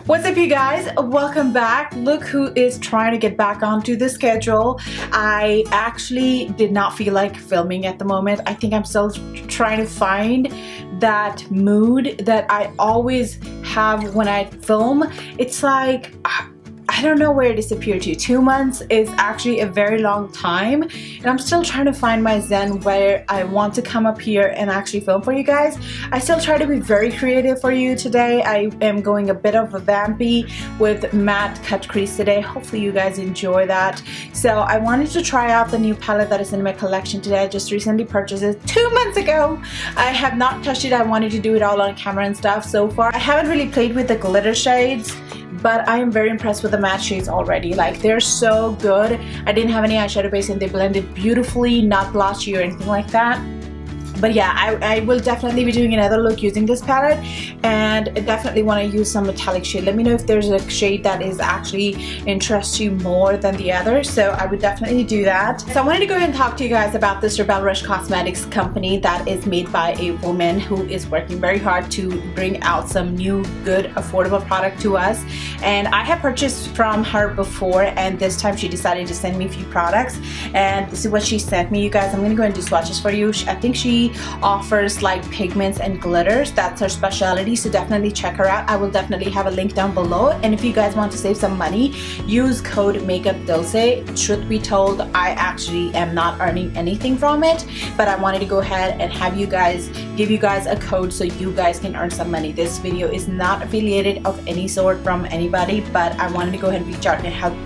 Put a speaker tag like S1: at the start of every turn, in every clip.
S1: What's up, you guys? Welcome back. Look who is trying to get back onto the schedule. I actually did not feel like filming at the moment. I think I'm still trying to find that mood that I always have when I film. It's like I don't know where it disappeared to. 2 months is actually a very long time, and I'm still trying to find my zen where I want to come up here and actually film for you guys. I still try to be very creative for you today. I am going a bit of a vampy with matte cut crease today. Hopefully you guys enjoy that. So I wanted to try out the new palette that is in my collection today. I just recently purchased it 2 months ago. I have not touched it. I wanted to do it all on camera and stuff so far. I haven't really played with the glitter shades, but I am very impressed with the matte shades already. Like, they're so good. I didn't have any eyeshadow base and they blended beautifully, not blotchy or anything like that. But yeah, I will definitely be doing another look using this palette, and definitely want to use some metallic shade. Let me know if there's a shade that is actually interests you more than the other, so I would definitely do that. So I wanted to go ahead and talk to you guys about this Rebelrush cosmetics company that is made by a woman who is working very hard to bring out some new, good, affordable product to us. And I have purchased from her before, and this time she decided to send me a few products, and this is what she sent me, you guys. I'm gonna go ahead and do swatches for you. I think she offers like pigments and glitters. That's her specialty, so definitely check her out. I will definitely have a link down below, and if you guys want to save some money, use code MakeupDilse. Truth be told, I actually am not earning anything from it, but I wanted to go ahead and have you guys, give you guys a code so you guys can earn some money. This video is not affiliated of any sort from anybody, but I wanted to go ahead and reach out and help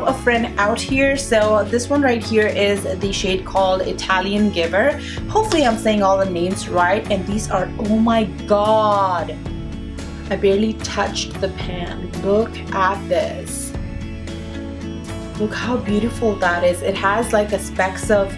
S1: a friend out here. So this one right here is the shade called Italian Giver. Hopefully I'm saying all the names right, and these are, oh my god, I barely touched the pan. Look at this. Look how beautiful that is. It has like a specks of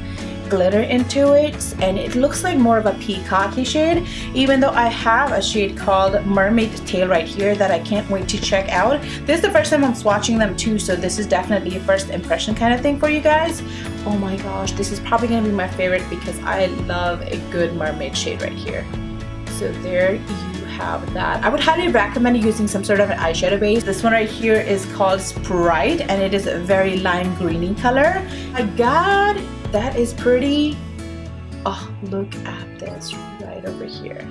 S1: glitter into it, and it looks like more of a peacocky shade, even though I have a shade called Mermaid Tail right here that I can't wait to check out. This is the first time I'm swatching them too, so this is definitely a first impression kind of thing for you guys. Oh my gosh, this is probably gonna be my favorite because I love a good mermaid shade right here. So there you have that. I would highly recommend using some sort of an eyeshadow base. This one right here is called Sprite, and it is a very lime greeny color. My god, that is pretty. Oh, look at this right over here.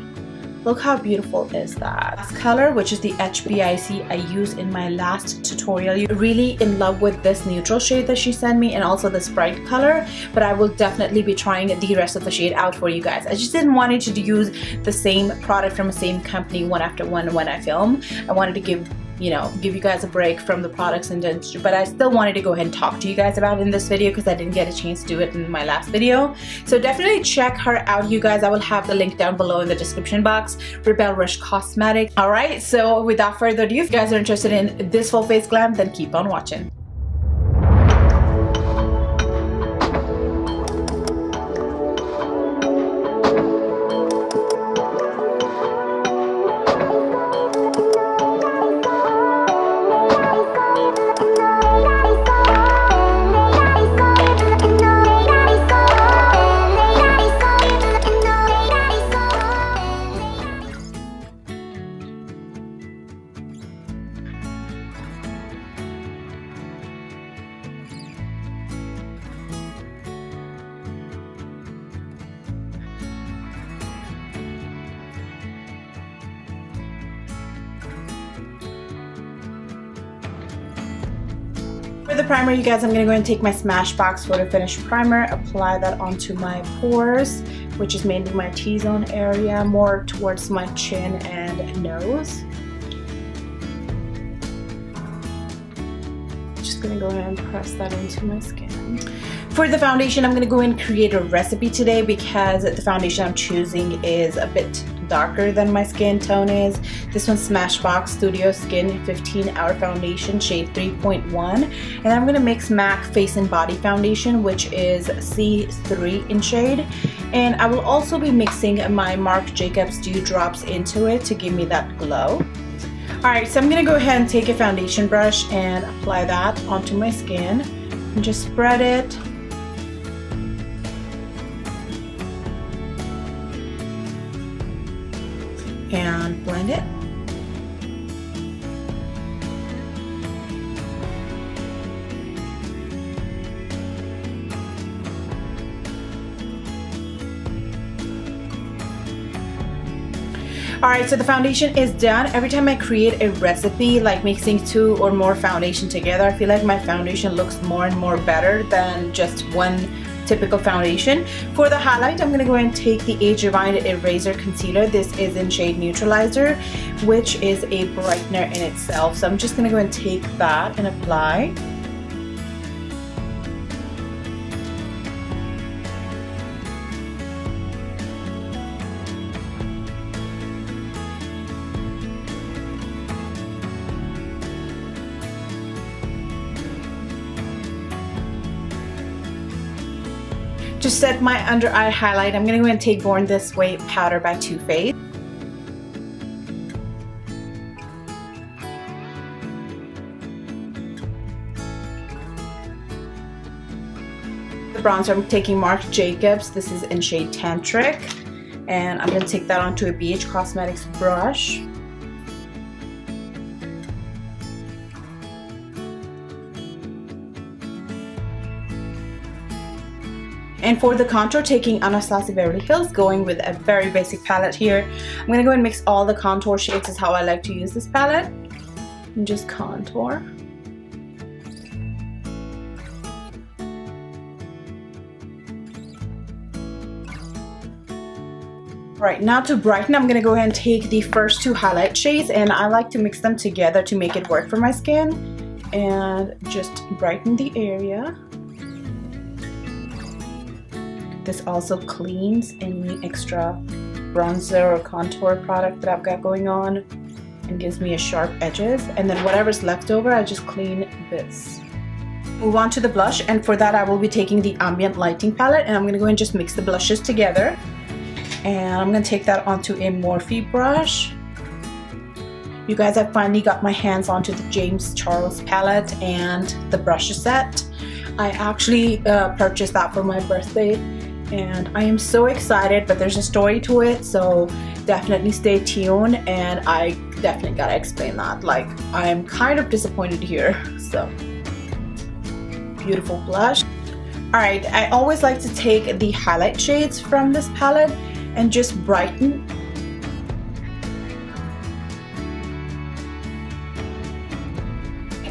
S1: Look how beautiful is that. This color, which is the HBIC I used in my last tutorial. You're really in love with this neutral shade that she sent me, and also the Sprite color, but I will definitely be trying the rest of the shade out for you guys. I just didn't want to use the same product from the same company one after one when I film. I wanted to give you guys a break from the products, and but I still wanted to go ahead and talk to you guys about it in this video because I didn't get a chance to do it in my last video. So definitely check her out, you guys. I will have the link down below in the description box. Rebelrush Cosmetics. Alright, so without further ado, if you guys are interested in this full face glam, then keep on watching. For the primer, you guys, I'm going to go and take my Smashbox Photo Finish Primer, apply that onto my pores, which is mainly my T-zone area, more towards my chin and nose. Just going to go ahead and press that into my skin. For the foundation, I'm going to go and create a recipe today because the foundation I'm choosing is a bit darker than my skin tone is. This one's Smashbox Studio Skin 15-Hour Foundation, shade 3.1. And I'm going to mix MAC Face and Body Foundation, which is C3 in shade. And I will also be mixing my Marc Jacobs Dewdrops into it to give me that glow. Alright, so I'm going to go ahead and take a foundation brush and apply that onto my skin. And just spread it. And blend it. Alright, so the foundation is done. Every time I create a recipe, like mixing 2 or more foundation together, I feel like my foundation looks more and more better than just one typical foundation. For the highlight, I'm going to go ahead and take the Age Rewind Eraser Concealer. This is in shade Neutralizer, which is a brightener in itself. So I'm just going to go ahead and take that and apply. To set my under eye highlight, I'm going to go ahead and take Born This Way powder by Too Faced. The bronzer, I'm taking Marc Jacobs. This is in shade Tantric. And I'm going to take that onto a BH Cosmetics brush. And for the contour, taking Anastasia Beverly Hills, going with a very basic palette here. I'm going to go and mix all the contour shades. Is how I like to use this palette. And just contour. Right, now to brighten, I'm going to go ahead and take the first 2 highlight shades, and I like to mix them together to make it work for my skin. And just brighten the area. This also cleans any extra bronzer or contour product that I've got going on and gives me a sharp edges. And then whatever's left over, I just clean this. Move on to the blush, and for that I will be taking the Ambient Lighting palette, and I'm going to go and just mix the blushes together. And I'm going to take that onto a Morphe brush. You guys, I finally got my hands onto the James Charles palette and the brush set. I actually purchased that for my birthday. And I am so excited, but there's a story to it, so definitely stay tuned, and I definitely gotta explain that. Like, I'm kind of disappointed here. So, beautiful blush. Alright, I always like to take the highlight shades from this palette and just brighten.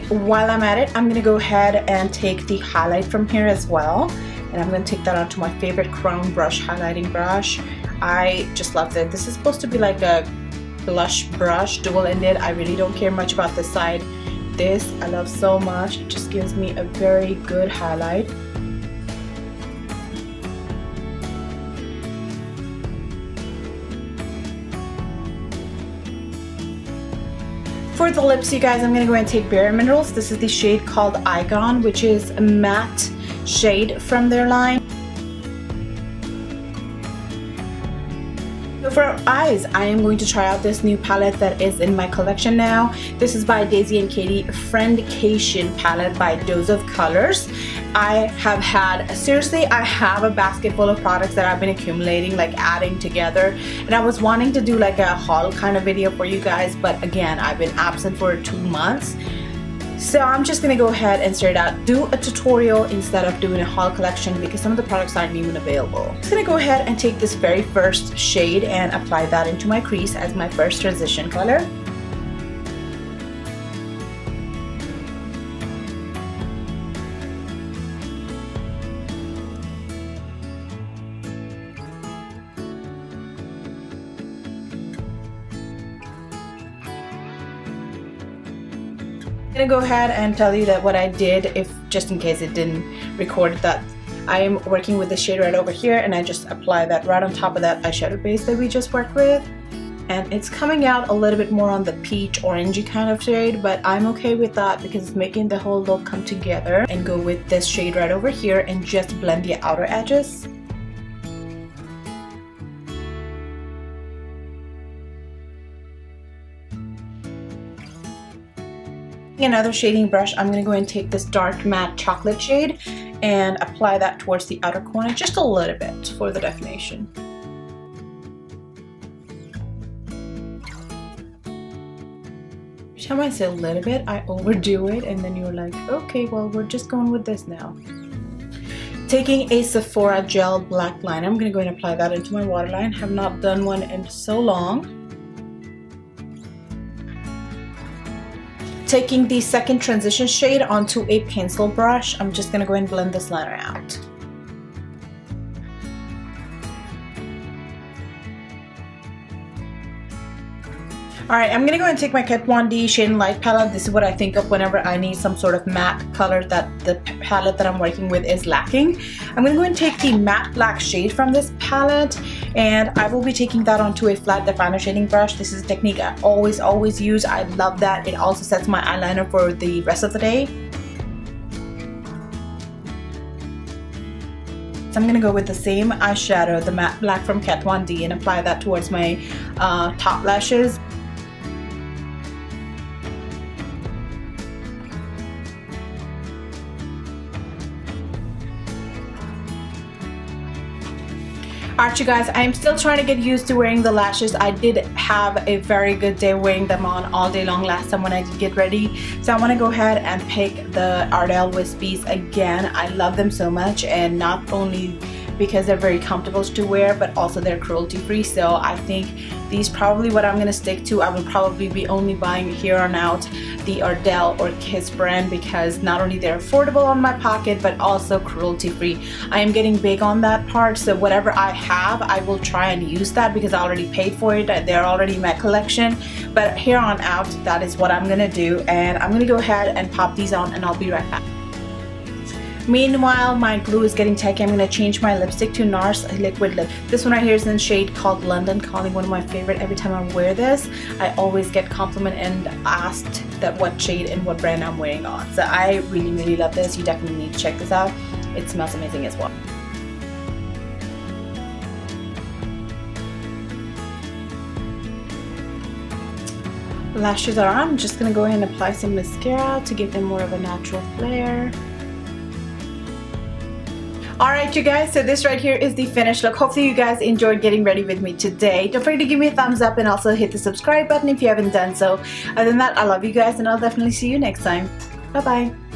S1: While I'm at it, I'm gonna go ahead and take the highlight from here as well. And I'm going to take that onto my favorite Crown brush, highlighting brush. I just love it. This is supposed to be like a blush brush, dual-ended. I really don't care much about this side. This I love so much. It just gives me a very good highlight. For the lips, you guys, I'm going to go ahead and take Bare Minerals. This is the shade called IIKON, which is a matte shade from their line. So for eyes, I am going to try out this new palette that is in my collection now. This is by Daisy and Katie Friendcation palette by Dose of Colors. I have had, seriously, I have a basket full of products that I've been accumulating, like adding together, and I was wanting to do like a haul kind of video for you guys, but again, I've been absent for 2 months. So I'm just going to go ahead and straight out do a tutorial instead of doing a haul collection because some of the products aren't even available. I'm just going to go ahead and take this very first shade and apply that into my crease as my first transition color. I'm gonna go ahead and tell you that what I did, if just in case it didn't record, that I am working with the shade right over here, and I just apply that right on top of that eyeshadow base that we just worked with, and it's coming out a little bit more on the peach orangey kind of shade, but I'm okay with that because it's making the whole look come together. And go with this shade right over here and just blend the outer edges. Another shading brush, I'm going to go and take this dark matte chocolate shade and apply that towards the outer corner just a little bit for the definition. Every time I say a little bit, I overdo it, and then you're like, okay, well, we're just going with this now. Taking a Sephora gel black liner, I'm going to go and apply that into my waterline. Have not done one in so long. taking the second transition shade onto a pencil brush, I'm just gonna go and blend this liner out. Alright, I'm going to go and take my Kat Von D Shade and Light palette. This is what I think of whenever I need some sort of matte color that the palette that I'm working with is lacking. I'm going to go and take the matte black shade from this palette, and I will be taking that onto a flat definer shading brush. This is a technique I always use. I love that. It also sets my eyeliner for the rest of the day. So I'm going to go with the same eyeshadow, the matte black from Kat Von D, and apply that towards my top lashes. Alright you guys, I am still trying to get used to wearing the lashes. I did have a very good day wearing them on all day long last time when I did get ready. So I want to go ahead and pick the Ardell Wispies again. I love them so much, and not only because they're very comfortable to wear, but also they're cruelty free. So I think these probably what I'm going to stick to. I will probably be only buying here on out the Ardell or Kiss brand, because not only they're affordable on my pocket but also cruelty free. I am getting big on that part, so whatever I have I will try and use that because I already paid for it. They're already in my collection, but here on out that is what I'm gonna do, and I'm gonna go ahead and pop these on and I'll be right back. Meanwhile, my glue is getting tacky. I'm going to change my lipstick to NARS Liquid Lip. This one right here is in the shade called London Calling, one of my favorite. Every time I wear this, I always get compliment and asked that what shade and what brand I'm wearing on. So I really love this. You definitely need to check this out. It smells amazing as well. Lashes are on. I'm just going to go ahead and apply some mascara to give them more of a natural flare. Alright you guys, so this right here is the finished look. Hopefully you guys enjoyed getting ready with me today. Don't forget to give me a thumbs up and also hit the subscribe button if you haven't done so. Other than that, I love you guys and I'll definitely see you next time. Bye bye.